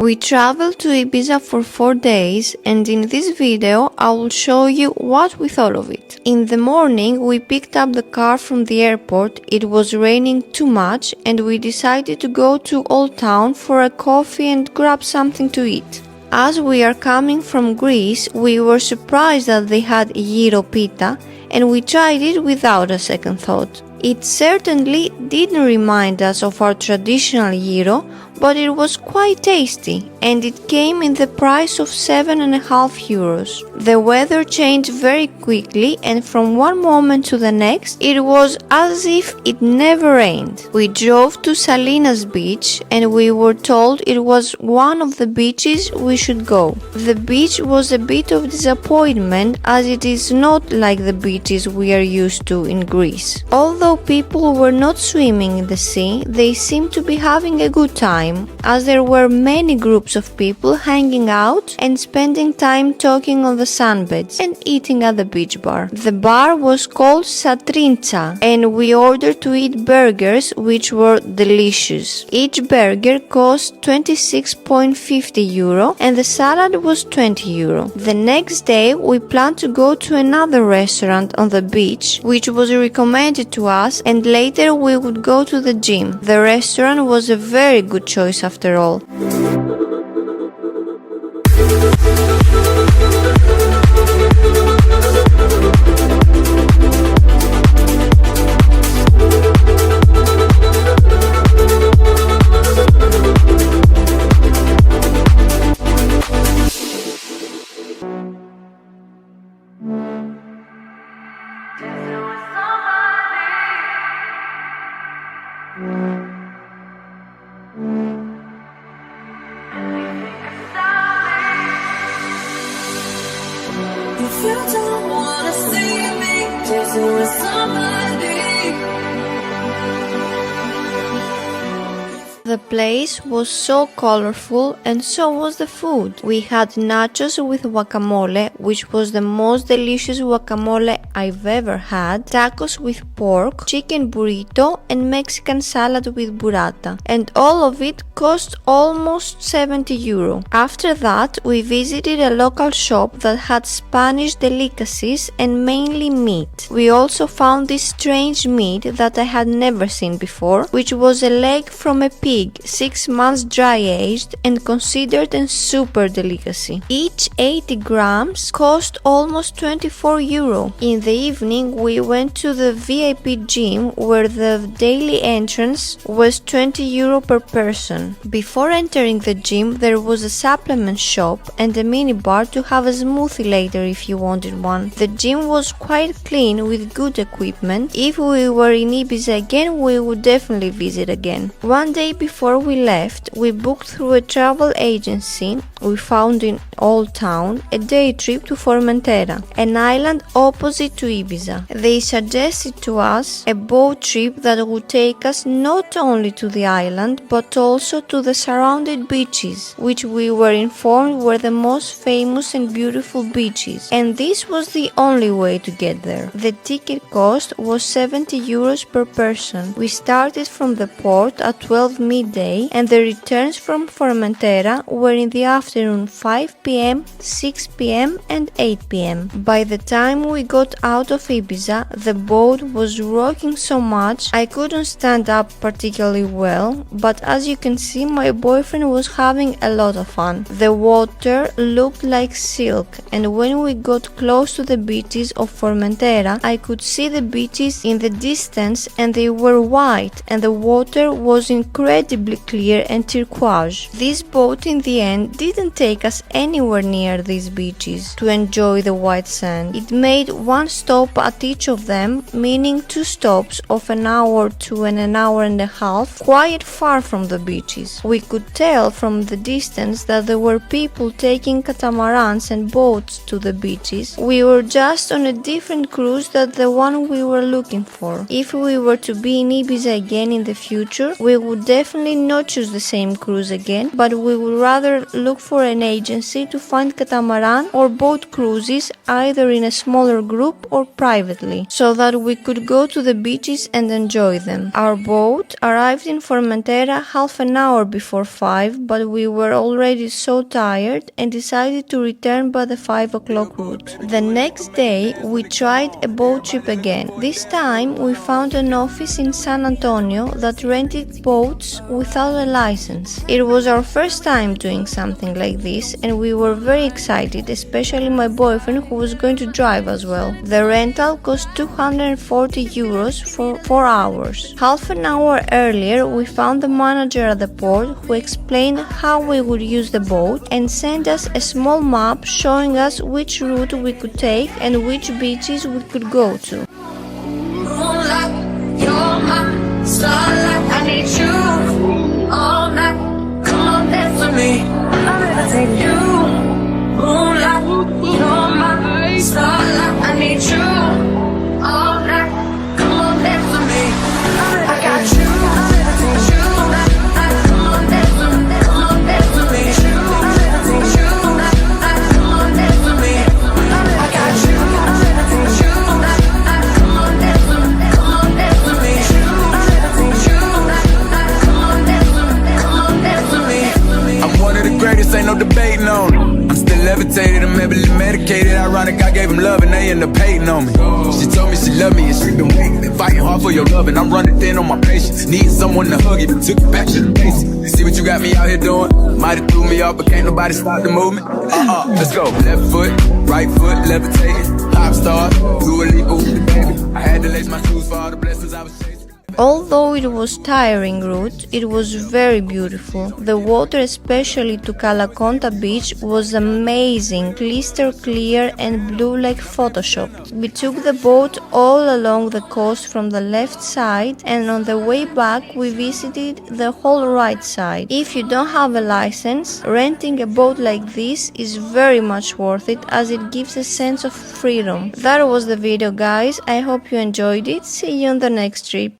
We traveled to Ibiza for 4 days, and in this video I will show you what we thought of it. In the morning we picked up the car from the airport. It was raining too much and we decided to go to Old Town for a coffee and grab something to eat. As we are coming from Greece, we were surprised that they had gyro pita, and we tried it without a second thought. It certainly didn't remind us of our traditional gyro, but it was quite tasty, and it came in the price of 7.5 euros. The weather changed very quickly, and from one moment to the next, it was as if it never rained. We drove to Salinas beach, and we were told it was one of the beaches we should go. The beach was a bit of disappointment, as it is not like the beaches we are used to in Greece. Although people were not swimming in the sea, they seemed to be having a good time, as there were many groups of people hanging out and spending time talking on the sunbeds and eating at the beach bar. The bar was called Satrincha, and we ordered to eat burgers, which were delicious. Each burger cost 26.50 euro and the salad was 20 euro. The next day we planned to go to another restaurant on the beach, which was recommended to us, and later we would go to the gym. The restaurant was a very good choice after all. If you don't wanna see me dancing with somebody. The place was so colorful and so was the food. We had nachos with guacamole, which was the most delicious guacamole I've ever had, tacos with pork, chicken burrito and Mexican salad with burrata, and all of it cost almost 70 euro. After that, we visited a local shop that had Spanish delicacies and mainly meat. We also found this strange meat that I had never seen before, which was a leg from a pig, 6 months dry aged and considered a super delicacy. Each 80 grams cost almost 24 euro. In the evening we went to the VIP gym where the daily entrance was 20 euro per person. Before entering the gym there was a supplement shop and a minibar to have a smoothie later if you wanted one. The gym was quite clean with good equipment. If we were in Ibiza again, we would definitely visit again. One day before we left, we booked through a travel agency we found in Old Town a day trip to Formentera, an island opposite to Ibiza. They suggested to us a boat trip that would take us not only to the island but also to the surrounding beaches, which we were informed were the most famous and beautiful beaches, and this was the only way to get there. The ticket cost was 70 euros per person. We started from the port at 12 midday and the returns from Formentera were in the afternoon 5 p.m., 6 p.m. and 8 p.m. By the time we got out of Ibiza, the boat was rocking so much I couldn't stand up particularly well, but as you can see my boyfriend was having a lot of fun. The water looked like silk, and when we got close to the beaches of Formentera I could see the beaches in the distance and they were white and the water was incredibly clear and turquoise. This boat in the end didn't take us anywhere near these beaches to enjoy the white sand. It made one stop at each of them, meaning 2 stops of an hour to an hour and a half, quite far from the beaches. We could tell from the distance that there were people taking catamarans and boats to the beaches. We were just on a different cruise than the one we were looking for. If we were to be in Ibiza again in the future, we would definitely definitely not choose the same cruise again, but we would rather look for an agency to find catamaran or boat cruises either in a smaller group or privately, so that we could go to the beaches and enjoy them. Our boat arrived in Formentera half an hour before 5, but we were already so tired and decided to return by the 5 o'clock route. The next day we tried a boat trip again. This time we found an office in San Antonio that rented boats without a license. It was our first time doing something like this and we were very excited, especially my boyfriend who was going to drive as well. The rental cost 240 euros for 4 hours. Half an hour earlier we found the manager at the port who explained how we would use the boat and sent us a small map showing us which route we could take and which beaches we could go to. Moonlight, you're my starlight. I need you all night. Come on, dance with me. I'll never take you. Moonlight, you're my starlight. I need you all night. Come on, dance with me. I got you. I'll never take you. Come on, dance with me. Come on, dance with me. I'll never take you. Come on, dance with me. I got you. I'll never take you. Come on, dance with me. Come on, dance with me. I'll never take you. Come on, dance with me. Come on, dance with me. I'm one of the greatest, ain't no debating on it. I'm still levitated, I'm heavily medicated. Ironic, I gave him love and they end up hating on me. She told me she loved me and she been waiting, been fighting hard for your love, and I'm running thin on my patience. Need someone to hug, even took it back to the basics. See what you got me out here doing? Might have threw me off, but can't nobody stop the movement. Let's go. Left foot, right foot, levitating. Pop star, do a leap with the baby. I had to lace my shoes for all the blessings I was chasing. Although it was tiring route, it was very beautiful. The water, especially to Calaconta beach, was amazing, crystal clear and blue like Photoshop. We took the boat all along the coast from the left side, and on the way back we visited the whole right side. If you don't have a license, renting a boat like this is very much worth it, as it gives a sense of freedom. That was the video, guys. I hope you enjoyed it. See you on the next trip.